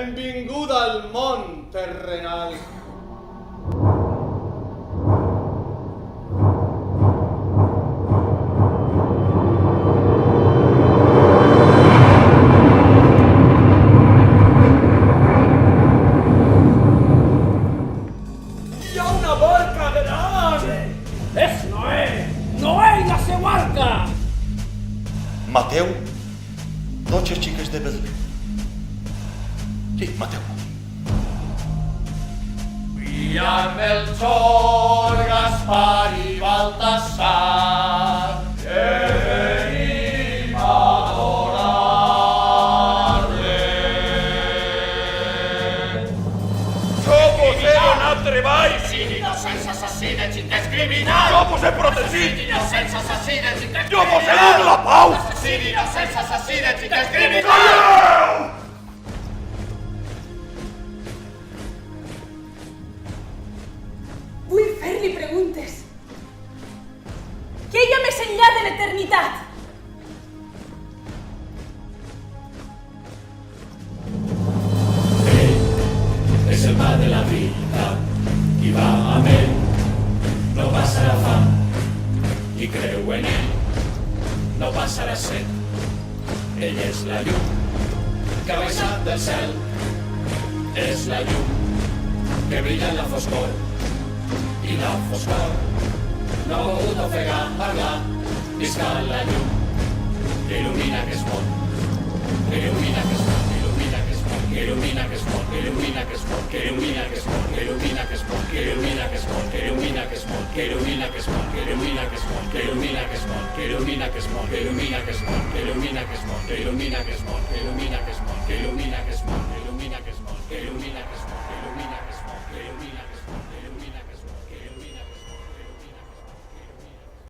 Benvinguda al món terrenal. Hi ha una barca gran! És Noé! Noé i la seva arca! Mateu, 12 xiques de Betlem. Sí, Mateu. I amb Melchor, Gaspar i Baltasar venim a adorar-le. Jo vos he donat treball! Innocents assassines indiscriminats! Jo vos he protegit! Innocents assassines indiscriminats! Jo vos he dit la pau! Innocents assassines indiscriminats! Calleu! Vull fer-li preguntes. Què hi ha més enllà de l'eternitat? Es el pan de la vida, qui va amb ell no passarà fam, qui creu en ell no passarà set. Ell és la llum que ha baixat del cel, és la llum que brilla en la foscor, i la foscor no ha pogut ofegar parlar. Visca la llum que il·lumina aquest món, que il·lumina aquest món, que il·lumina aquest món, que il·lumina aquest món, que il·lumina aquest món, que il·lumina aquest món, que il·lumina aquest món, que il·lumina aquest món, que il·lumina aquest món, que il·lumina aquest món, que il·lumina aquest món, que il·lumina aquest món, que il·lumina aquest món, que il·lumina aquest món, que il·lumina aquest món, que il·lumina aquest món, que il·lumina aquest món, que il·lumina aquest món.